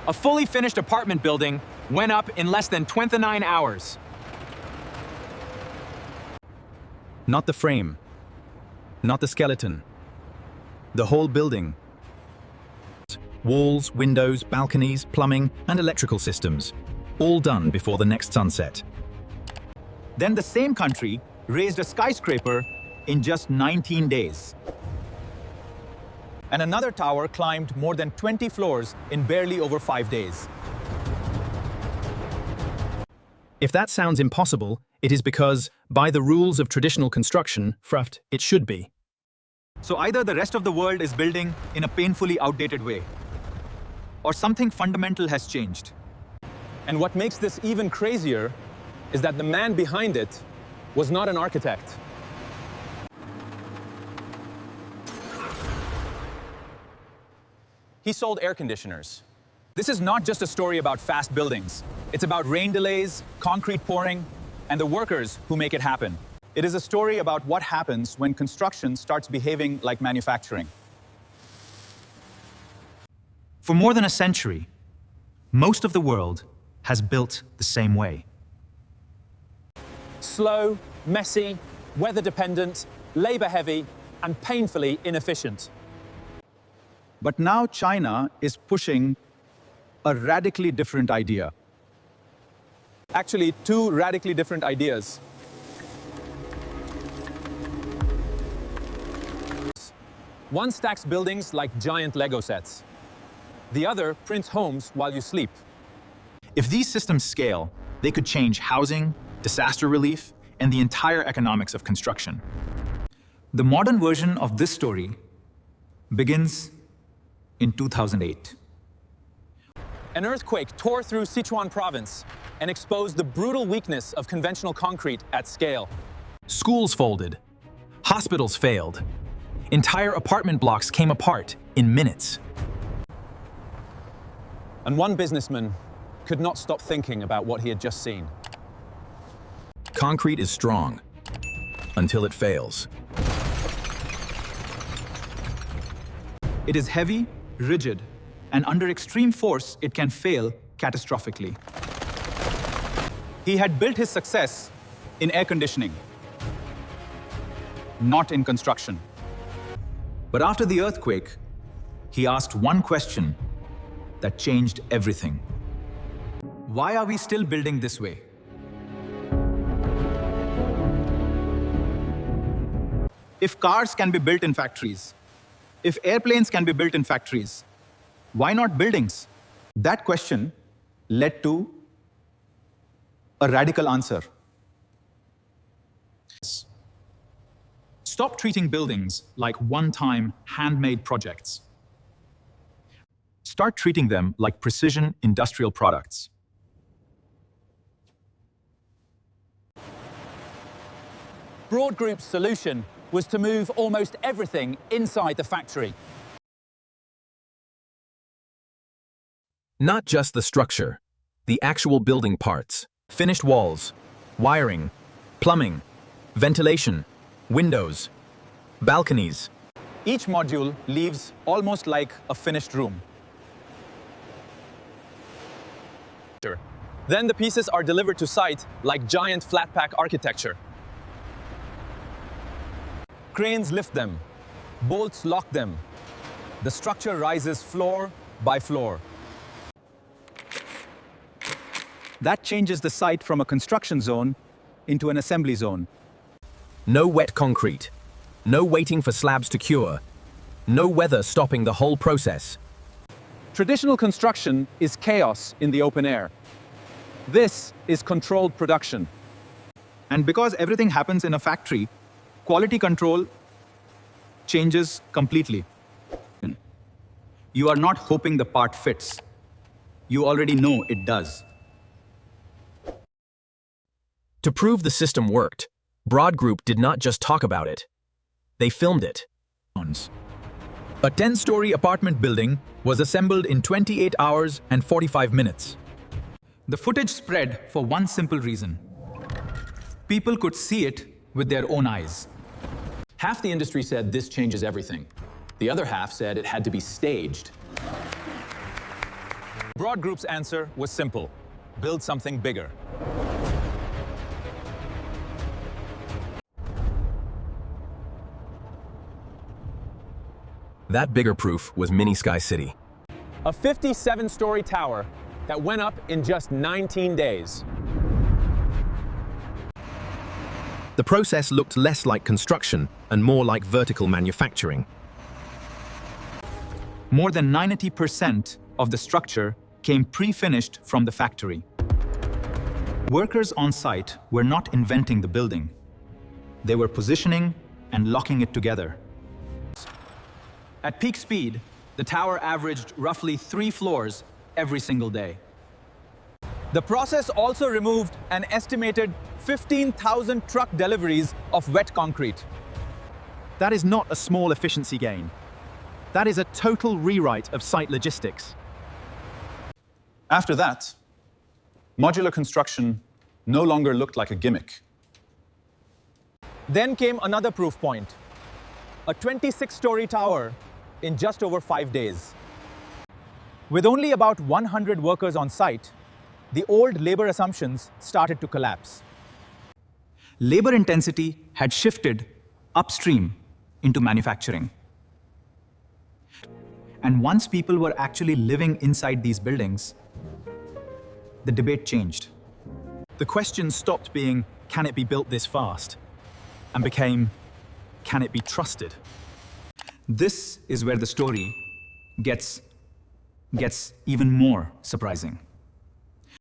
A fully finished apartment building went up in less than 29 hours. Not the frame, not the skeleton, the whole building. Walls, windows, balconies, plumbing, and electrical systems, all done before the next sunset. Then the same country raised a skyscraper in just 19 days. And another tower climbed more than 20 floors in barely over 5 days. If that sounds impossible, it is because, by the rules of traditional construction, it should be. So either the rest of the world is building in a painfully outdated way, or something fundamental has changed. And what makes this even crazier is that the man behind it was not an architect. He sold air conditioners. This is not just a story about fast buildings. It's about rain delays, concrete pouring, and the workers who make it happen. It is a story about what happens when construction starts behaving like manufacturing. For more than a century, most of the world has built the same way. Slow, messy, weather-dependent, labor-heavy, and painfully inefficient. But now China is pushing a radically different idea. Actually, two radically different ideas. One stacks buildings like giant Lego sets. The other prints homes while you sleep. If these systems scale, they could change housing, disaster relief, and the entire economics of construction. The modern version of this story begins in 2008. An earthquake tore through Sichuan province and exposed the brutal weakness of conventional concrete at scale. Schools folded, hospitals failed, entire apartment blocks came apart in minutes. And one businessman could not stop thinking about what he had just seen. Concrete is strong until it fails. It is heavy, rigid, and under extreme force, it can fail catastrophically. He had built his success in air conditioning, not in construction. But after the earthquake, he asked one question that changed everything. Why are we still building this way? If cars can be built in factories, if airplanes can be built in factories, why not buildings? That question led to a radical answer. Stop treating buildings like one-time, handmade projects. Start treating them like precision industrial products. Broad Group's solution was to move almost everything inside the factory. Not just the structure, the actual building parts, finished walls, wiring, plumbing, ventilation, windows, balconies. Each module leaves almost like a finished room. Then the pieces are delivered to site like giant flat-pack architecture. Cranes lift them, bolts lock them. The structure rises floor by floor. That changes the site from a construction zone into an assembly zone. No wet concrete, no waiting for slabs to cure, no weather stopping the whole process. Traditional construction is chaos in the open air. This is controlled production. And because everything happens in a factory, quality control changes completely. You are not hoping the part fits. You already know it does. To prove the system worked, Broad Group did not just talk about it. They filmed it. A 10-story apartment building was assembled in 28 hours and 45 minutes. The footage spread for one simple reason. People could see it with their own eyes. Half the industry said this changes everything. The other half said it had to be staged. Broad Group's answer was simple: build something bigger. That bigger proof was Mini Sky City. A 57-story tower that went up in just 19 days. The process looked less like construction and more like vertical manufacturing. More than 90% of the structure came pre-finished from the factory. Workers on site were not inventing the building. They were positioning and locking it together. At peak speed, the tower averaged roughly 3 floors every single day. The process also removed an estimated 15,000 truck deliveries of wet concrete. That is not a small efficiency gain. That is a total rewrite of site logistics. After that, modular construction no longer looked like a gimmick. Then came another proof point: a 26-story tower in just over 5 days. With only about 100 workers on site, the old labor assumptions started to collapse. Labor intensity had shifted upstream into manufacturing. And once people were actually living inside these buildings, the debate changed. The question stopped being, can it be built this fast? And became, can it be trusted? This is where the story gets even more surprising.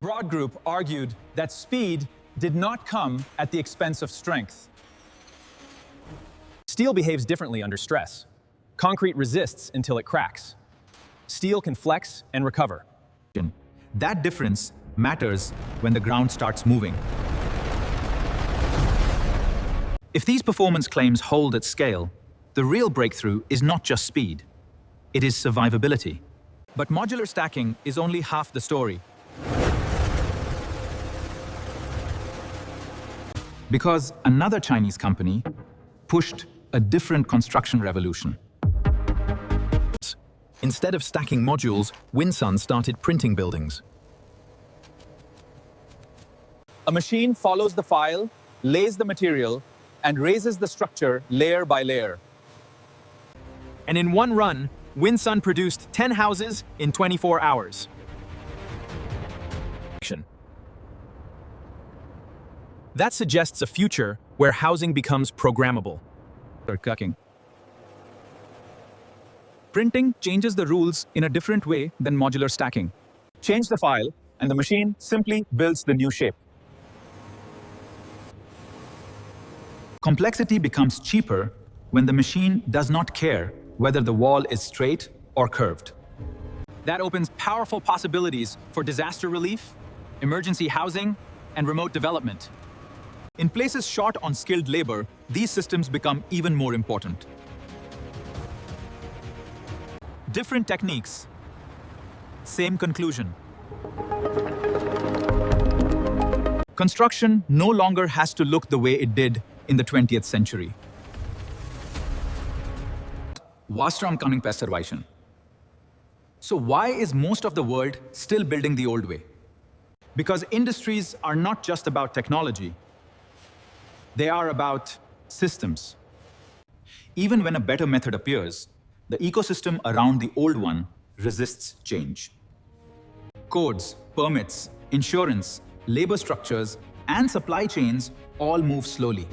Broad Group argued that speed did not come at the expense of strength. Steel behaves differently under stress. Concrete resists until it cracks. Steel can flex and recover. That difference matters when the ground starts moving. If these performance claims hold at scale, the real breakthrough is not just speed, it is survivability. But modular stacking is only half the story. Because another Chinese company pushed a different construction revolution. Instead of stacking modules, Winsun started printing buildings. A machine follows the file, lays the material, and raises the structure layer by layer. And in one run, Winsun produced 10 houses in 24 hours. That suggests a future where housing becomes programmable. Printing changes the rules in a different way than modular stacking. Change the file, and the machine simply builds the new shape. Complexity becomes cheaper when the machine does not care whether the wall is straight or curved. That opens powerful possibilities for disaster relief, emergency housing, and remote development. In places short on skilled labor, these systems become even more important. Different techniques, same conclusion. Construction no longer has to look the way it did in the 20th century. Vastromkanning Pesserweisen. So why is most of the world still building the old way? Because industries are not just about technology. They are about systems. Even when a better method appears, the ecosystem around the old one resists change. Codes, permits, insurance, labor structures, and supply chains all move slowly.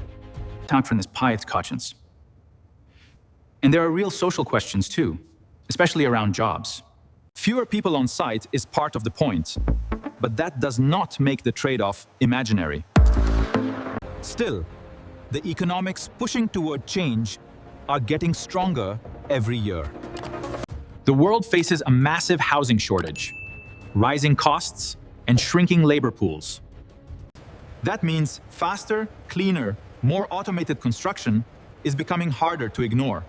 And there are real social questions too, especially around jobs. Fewer people on site is part of the point, but that does not make the trade-off imaginary. Still, the economics pushing toward change are getting stronger every year. The world faces a massive housing shortage, rising costs, and shrinking labor pools. That means faster, cleaner, more automated construction is becoming harder to ignore.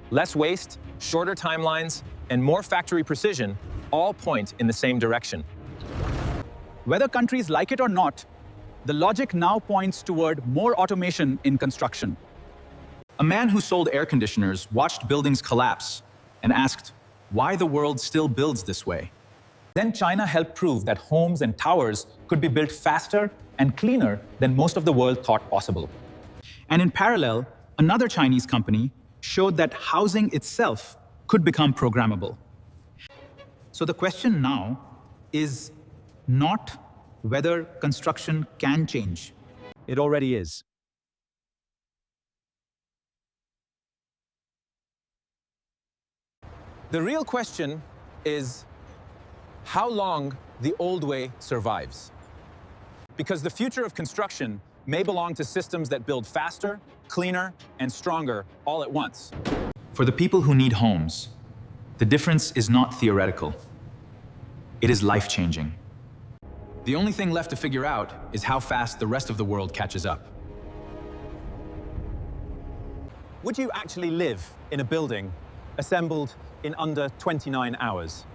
Less waste, shorter timelines, and more factory precision all point in the same direction. Whether countries like it or not, the logic now points toward more automation in construction. A man who sold air conditioners watched buildings collapse and asked why the world still builds this way. Then China helped prove that homes and towers could be built faster and cleaner than most of the world thought possible. And in parallel, another Chinese company showed that housing itself could become programmable. So the question now is not whether construction can change. It already is. The real question is how long the old way survives. Because the future of construction may belong to systems that build faster, cleaner, and stronger all at once. For the people who need homes, the difference is not theoretical. It is life-changing. The only thing left to figure out is how fast the rest of the world catches up. Would you actually live in a building assembled in under 29 hours?